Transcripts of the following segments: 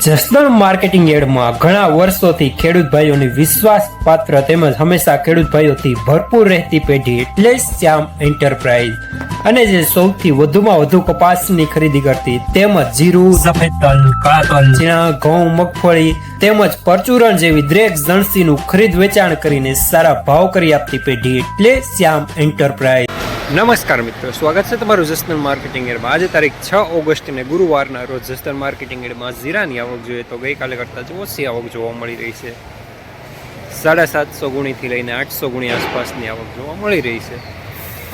Jasdan marketing યાર્ડમાં ઘણા વર્ષોથી ખેડૂત ભાઈઓની વિશ્વાસપાત્ર તેમજ હંમેશા ખેડૂત ભાઈઓથી ભરપૂર રહેતી પેઢી એટલે શ્યામ એન્ટરપ્રાઇઝ અને જે સૌથી વધુમાં વધુ કપાસની ખરીદી કરતી તેમજ જીરું, સફેદ તલ, કાળા તલ, ચણા, ઘઉં, મગફળી તેમજ પરચુરણ જેવી દરેક જણસીનું ખરીદ વેચાણ કરીને સારા ભાવ કરી આપતી પેઢી એટલે શ્યામ એન્ટરપ્રાઇઝ। નમસ્કાર મિત્રો, સ્વાગત છે તમારું જસદણ માર્કેટિંગ યાર્ડમાં। આજે તારીખ 6 ઓગસ્ટને ગુરુવારના રોજ જસદણ માર્કેટિંગ યાર્ડમાં જીરાની આવક જોઈએ તો ગઈકાલે કરતાં ઓછી આવક જોવા મળી રહી છે। 750 ગુણીથી લઈને 800 ગુણી આસપાસની આવક જોવા મળી રહી છે।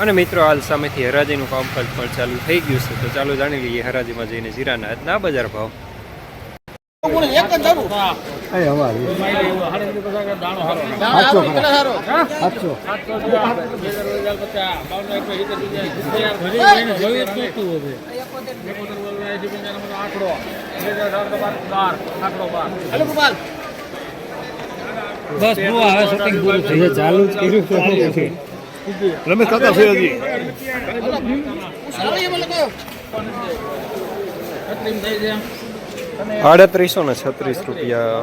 અને મિત્રો, હાલ સામેથી હરાજીનું કામકાજ પણ ચાલુ થઈ ગયું છે, તો ચાલો જાણી લઈએ હરાજીમાં જઈને જીરાના આજના બજાર ભાવ। બસ હવે શૂટિંગ પૂરું થઈ ગયું, ચાલુ જ કર્યું છે રમેશ કાકા છે હજી 3836 રૂપિયા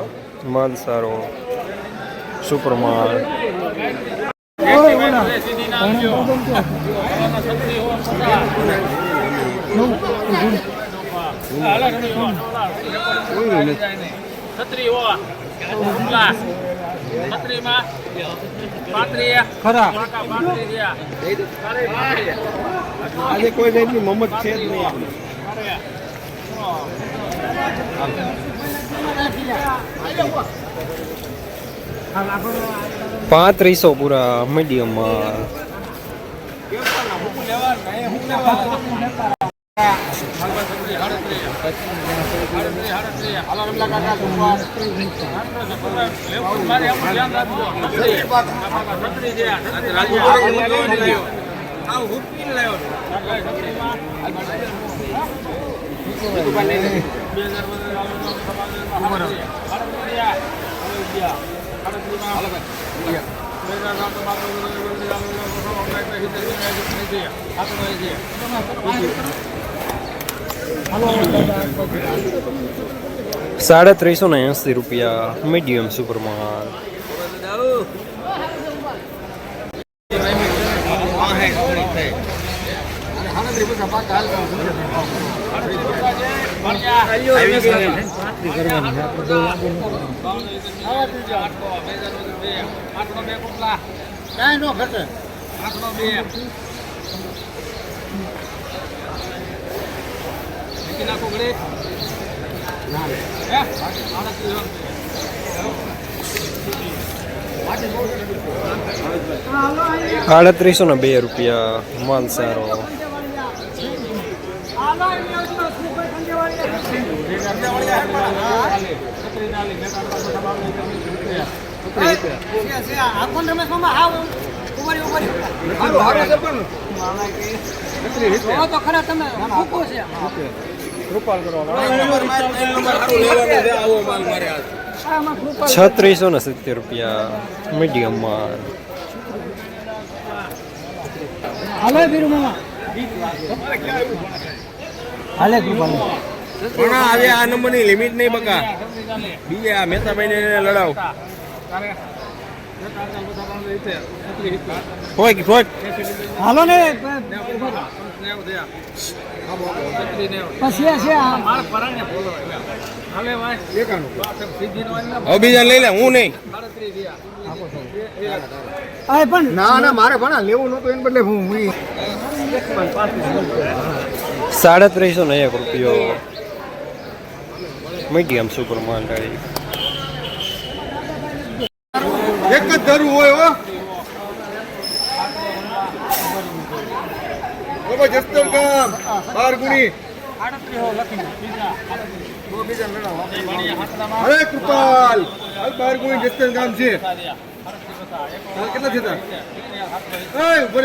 માલ સારો સુપર માલ। આજે કોઈ જાતની મમત છે જ નહીં। 3500 પૂરા મીડિયમ માલ। ₹380 મીડિયમ સુપર માલ। ₹3802 માલ સારો। ₹3670 મીડિયમ માલ। હવે આ નંબરની લિમિટ નહીં બકા, બીજા મહેતાભાઈ ને લડાવ હોય હાલો ને બીજા લઈ લે, હું નહીં ના ના મારે ભણા લેવું નતું એને બદલે હું ₹350 મીડિયમ સુપર માલ ગાડી। એક જ ધરું હોય હો બાબા, જસ્તર ગામ 12 ગુણી અરે કૃપાલ 12 ગુણી જસ્તર ગામ છે। કેટલા થતા ઉપર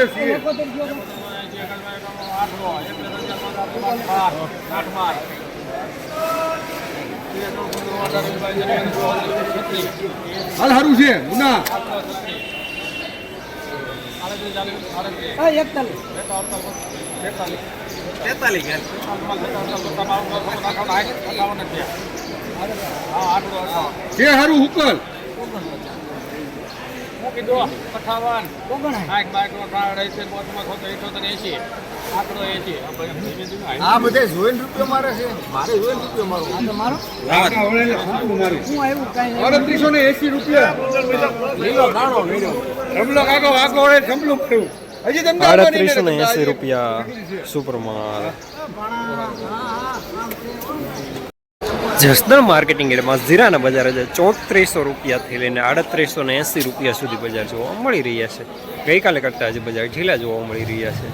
હાલ સારું છે ગુના 43 43 છે હારું હુકલ આ બધે જોઈને રૂપિયો મારે છે મારે જોઈને રૂપિયો મારો 3880 રૂપિયા જમલો કાકો વાકો વડે જમલું પડ્યું હજી તમને 3880 રૂપિયા સુપરમાલ. જસદણ માર્કેટિંગ યાર્ડમાં જીરાના બજાર છે 3400 રૂપિયાથી લઈને 3880 રૂપિયા સુધી બજાર જોવા મળી રહ્યા છે. ગઈકાલે કરતાં આજે બજાર ઢીલા જોવા મળી રહ્યા છે.